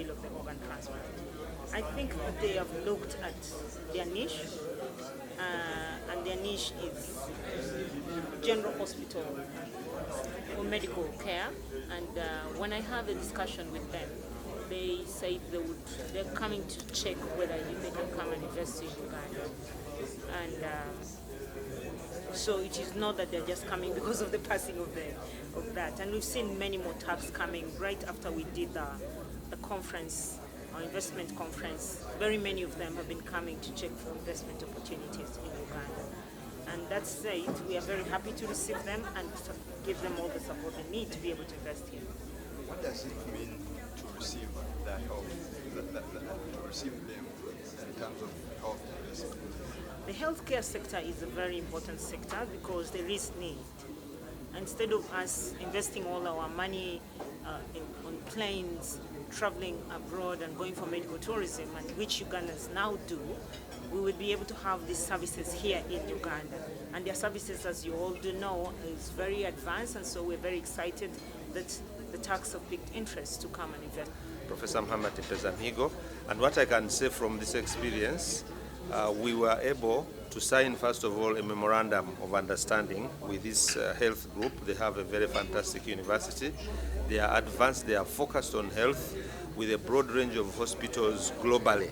sale of the organ transplant. I think that they have looked at their niche, and their niche is general hospital or medical care. And when I have a discussion with them, they say they're coming to check whether they can come and invest in Uganda. And so it is not that they're just coming because of the passing of that. And we've seen many more taps coming right after we did the conference, our investment conference. Very many of them have been coming to check for investment opportunities in Uganda. And that's it. We are very happy to receive them and give them all the support they need to be able to invest here. What does it mean to receive the help, to receive them in terms of health investment? The healthcare sector is a very important sector because there is need. Instead of us investing all our money on planes, traveling abroad and going for medical tourism, and which Ugandans now do, we would be able to have these services here in Uganda. And their services, as you all do know, is very advanced, and so we're very excited that the Turks have picked interest to come and invest. Professor Muhammad Mpezamigo, and what I can say from this experience, we were able to sign, first of all, a memorandum of understanding with this health group. They have a very fantastic university. They are advanced, they are focused on health with a broad range of hospitals globally.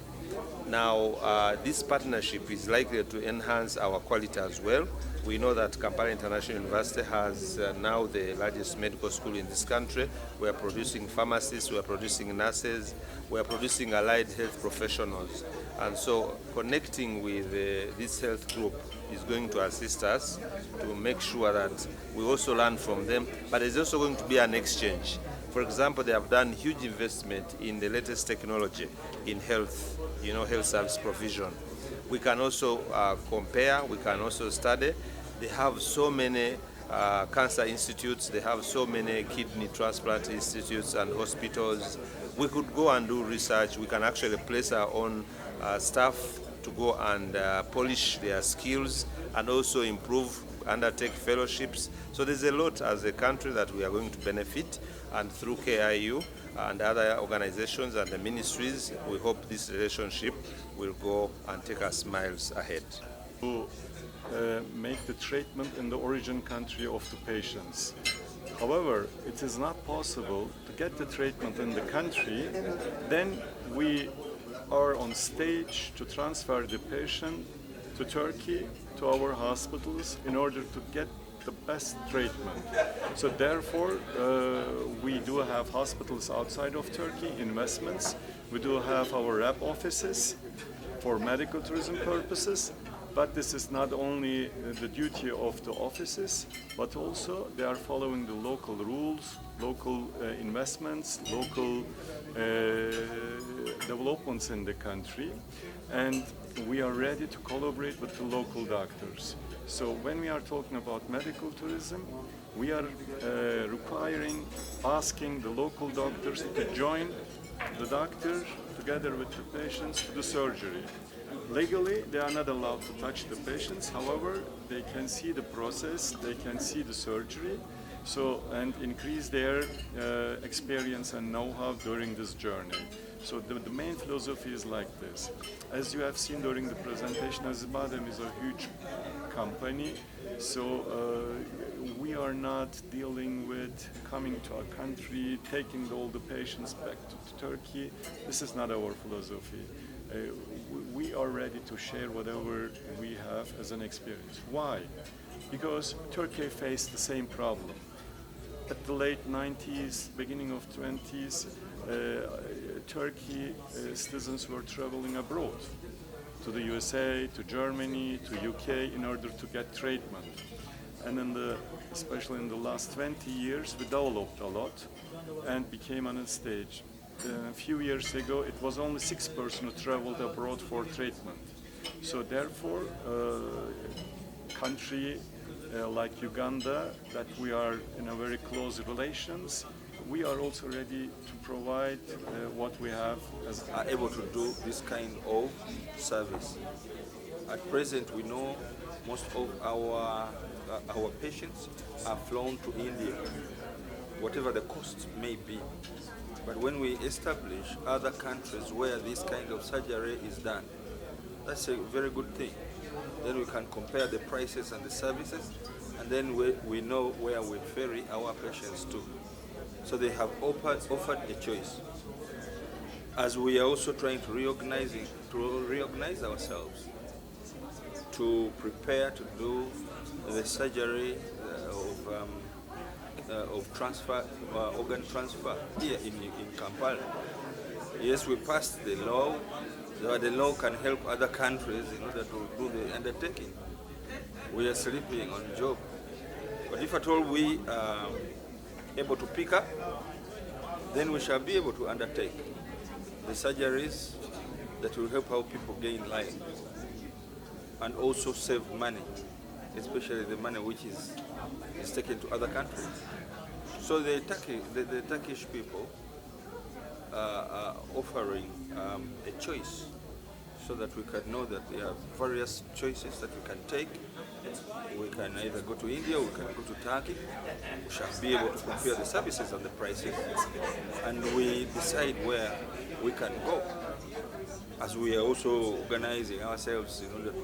Now, this partnership is likely to enhance our quality as well. We know that Kampala International University has now the largest medical school in this country. We are producing pharmacists, we are producing nurses, we are producing allied health professionals. And so connecting with this health group is going to assist us to make sure that we also learn from them, but there's also going to be an exchange. For example, they have done huge investment in the latest technology in health, health service provision. We can also compare, we can also study. They have so many cancer institutes, they have so many kidney transplant institutes and hospitals. We could go and do research. We can actually place our own staff to go and polish their skills and also improve, undertake fellowships. So there's a lot as a country that we are going to benefit, and through KIU and other organizations and the ministries, we hope this relationship will go and take us miles ahead. To make the treatment in the origin country of the patients. However, it is not possible to get the treatment in the country, then we are on stage to transfer the patient to Turkey, to our hospitals, in order to get the best treatment. So therefore, we do have hospitals outside of Turkey, investments. We do have our rep offices for medical tourism purposes, but this is not only the duty of the offices, but also they are following the local rules, local investments, local developments in the country, and we are ready to collaborate with the local doctors. So when we are talking about medical tourism, we are asking the local doctors to join the doctor together with the patients to the surgery. Legally, they are not allowed to touch the patients. However, they can see the process, they can see the surgery, and increase their experience and know-how during this journey. So the main philosophy is like this. As you have seen during the presentation, Acibadem is a huge company, so we are not dealing with coming to a country, taking all the patients back to Turkey. This is not our philosophy. We are ready to share whatever we have as an experience. Why? Because Turkey faced the same problem. At the late 90s, beginning of 20s, Turkey citizens were traveling abroad to the USA, to Germany, to UK in order to get treatment. And especially in the last 20 years, we developed a lot and became on a stage. A few years ago, it was only 6% who traveled abroad for treatment. So therefore, country like Uganda, that we are in a very close relations, we are also ready to provide what we have as are able to do this kind of service. At present, we know most of our patients are flown to India. whatever the cost may be. But when we establish other countries where this kind of surgery is done, that's a very good thing. Then we can compare the prices and the services, and then we know where we ferry our patients to. So they have offered a choice. As we are also trying to reorganize ourselves, to prepare to do the surgery of transfer, organ transfer here in Kampala. Yes, we passed the law. The law can help other countries in order to do the undertaking. We are sleeping on job. But if at all we are able to pick up, then we shall be able to undertake the surgeries that will help our people gain life and also save money, especially the money which is taken to other countries. So the Turkish people are offering a choice, so that we can know that there are various choices that we can take. We can either go to India, we can go to Turkey. We shall be able to compare the services and the prices, and we decide where we can go, as we are also organizing ourselves in order to